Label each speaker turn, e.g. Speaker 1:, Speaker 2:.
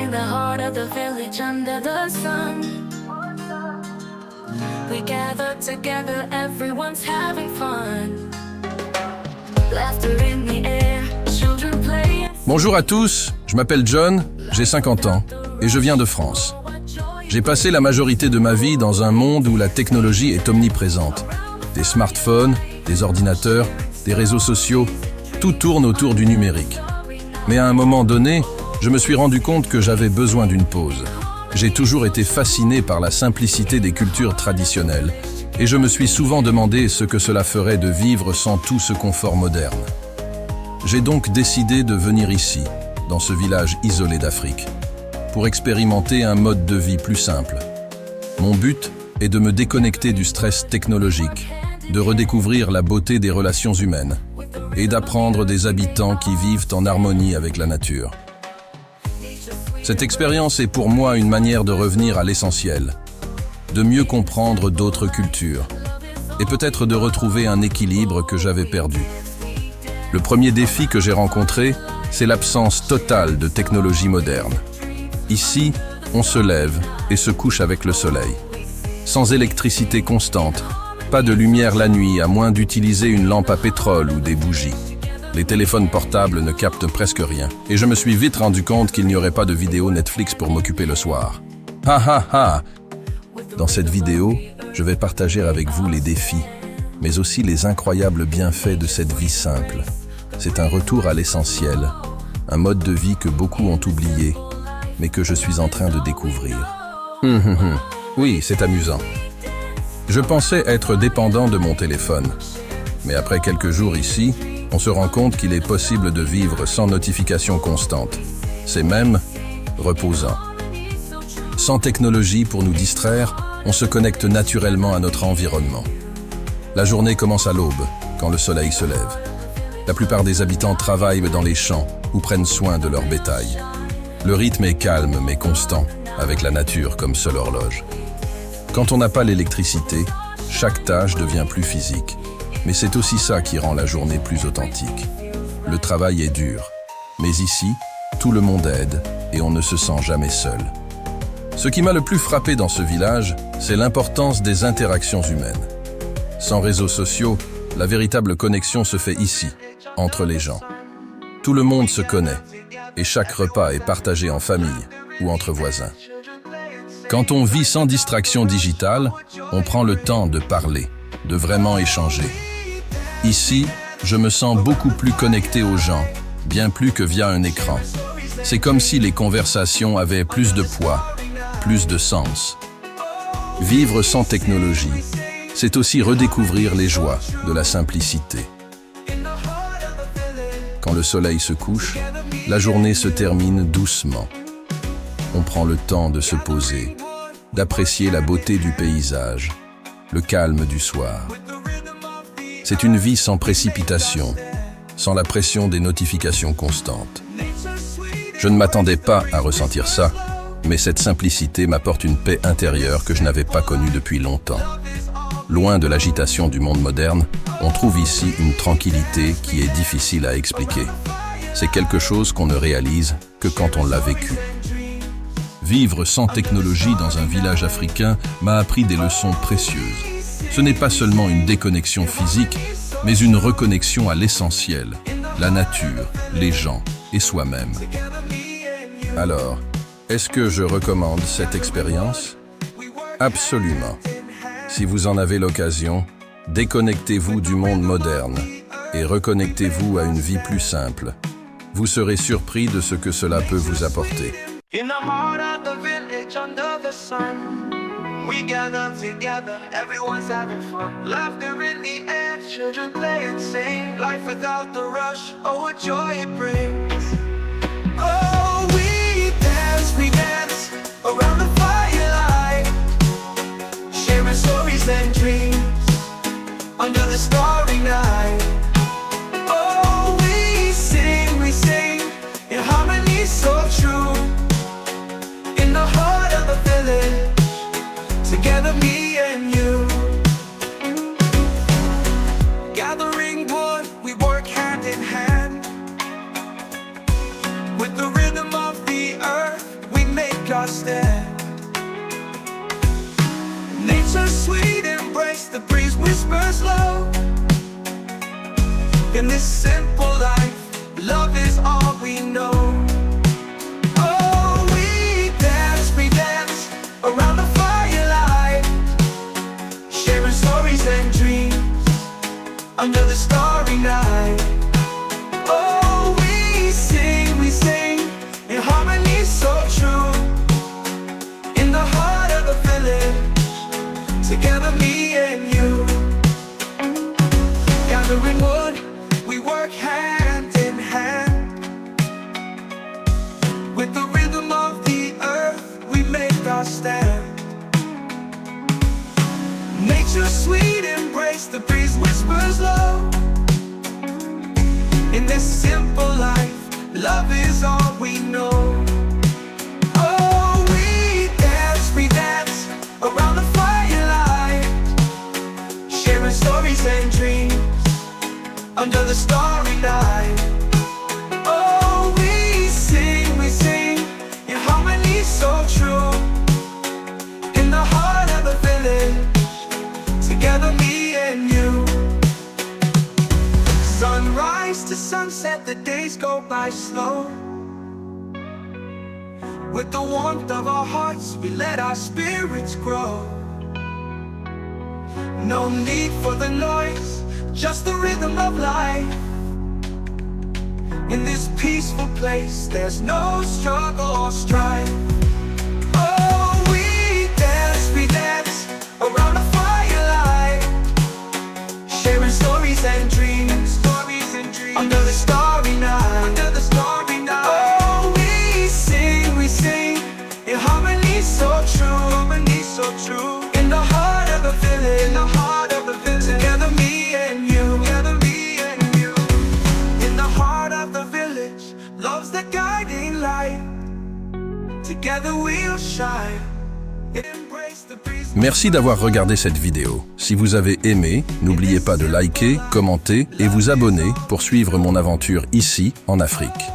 Speaker 1: in the heart of the village under the sun. We gather together, everyone's having fun. Laughter in the air, children play.
Speaker 2: Bonjour à tous, je m'appelle John, j'ai 50 ans et je viens de France. J'ai passé la majorité de ma vie dans un monde où la technologie est omniprésente. Des smartphones, des ordinateurs, des réseaux sociaux, tout tourne autour du numérique. Mais à un moment donné, je me suis rendu compte que j'avais besoin d'une pause. J'ai toujours été fasciné par la simplicité des cultures traditionnelles et je me suis souvent demandé ce que cela ferait de vivre sans tout ce confort moderne. J'ai donc décidé de venir ici, dans ce village isolé d'Afrique, pour expérimenter un mode de vie plus simple. Mon but est de me déconnecter du stress technologique, de redécouvrir la beauté des relations humaines et d'apprendre des habitants qui vivent en harmonie avec la nature. Cette expérience est pour moi une manière de revenir à l'essentiel, de mieux comprendre d'autres cultures et peut-être de retrouver un équilibre que j'avais perdu. Le premier défi que j'ai rencontré, c'est l'absence totale de technologie moderne. Ici, on se lève et se couche avec le soleil. Sans électricité constante, pas de lumière la nuit à moins d'utiliser une lampe à pétrole ou des bougies. Les téléphones portables ne captent presque rien. Et je me suis vite rendu compte qu'il n'y aurait pas de vidéo Netflix pour m'occuper le soir. Ha ha ha! Dans cette vidéo, je vais partager avec vous les défis, mais aussi les incroyables bienfaits de cette vie simple. C'est un retour à l'essentiel, un mode de vie que beaucoup ont oublié, mais que je suis en train de découvrir. Oui, c'est amusant. Je pensais être dépendant de mon téléphone, mais après quelques jours ici, on se rend compte qu'il est possible de vivre sans notification constante. C'est même reposant. Sans technologie pour nous distraire, on se connecte naturellement à notre environnement. La journée commence à l'aube, quand le soleil se lève. La plupart des habitants travaillent dans les champs ou prennent soin de leur bétail. Le rythme est calme mais constant, avec la nature comme seule horloge. Quand on n'a pas l'électricité, chaque tâche devient plus physique. Mais c'est aussi ça qui rend la journée plus authentique. Le travail est dur, mais ici, tout le monde aide et on ne se sent jamais seul. Ce qui m'a le plus frappé dans ce village, c'est l'importance des interactions humaines. Sans réseaux sociaux, la véritable connexion se fait ici, entre les gens. Tout le monde se connaît et chaque repas est partagé en famille ou entre voisins. Quand on vit sans distraction digitale, on prend le temps de parler, de vraiment échanger. Ici, je me sens beaucoup plus connecté aux gens, bien plus que via un écran. C'est comme si les conversations avaient plus de poids, plus de sens. Vivre sans technologie, c'est aussi redécouvrir les joies de la simplicité. Quand le soleil se couche, la journée se termine doucement. On prend le temps de se poser, d'apprécier la beauté du paysage, le calme du soir. C'est une vie sans précipitation, sans la pression des notifications constantes. Je ne m'attendais pas à ressentir ça, mais cette simplicité m'apporte une paix intérieure que je n'avais pas connue depuis longtemps. Loin de l'agitation du monde moderne, on trouve ici une tranquillité qui est difficile à expliquer. C'est quelque chose qu'on ne réalise que quand on l'a vécu. Vivre sans technologie dans un village africain m'a appris des leçons précieuses. Ce n'est pas seulement une déconnexion physique, mais une reconnexion à l'essentiel, la nature, les gens et soi-même. Alors, est-ce que je recommande cette expérience? Absolument. Si vous en avez l'occasion, déconnectez-vous du monde moderne et reconnectez-vous à une vie plus simple. Vous serez surpris de ce que cela peut vous apporter.
Speaker 3: In the heart of the village under the sun, we gather together, everyone's having fun. Laughter in the air, children play and sing. Life without the rush, oh what joy it brings. Oh we dance around the firelight, sharing stories and dreams under the starry night. Oh we sing in harmony so true. In the heart of the village, together me and you. Gathering wood, we work hand in hand. embrace the breeze, whispers low. In this simple life, love is all we know. Oh, we dance around the firelight, sharing stories and dreams under the starry night. Oh, we sing in harmony so true. In the heart of the village, together me and you. Gathering wood, we work hand in hand. With the rhythm of the earth, we make our stand. Nature's sweet embrace, the breeze whispers low. In this simple life, love is all we know. Oh, we dance around the firelight, sharing stories and dreams under the starry night. Oh, we sing in harmony so true. In the heart of the village, together me and you. Sunrise to sunset, the days go by slow. With the warmth of our hearts, we let our spirits grow. No need for the noise, just the rhythm of life. In this peaceful place, there's no struggle or strife. Oh, we dance around the firelight, sharing stories and dreams under the starry night. Oh, we sing in harmony so true. In the heart of the village, together me and you. In the heart of the village, love's the guiding light. Together we'll shine. Embrace the breeze.
Speaker 2: Merci d'avoir regardé cette vidéo. Si vous avez aimé, n'oubliez pas de liker, commenter et vous abonner pour suivre mon aventure ici, en Afrique.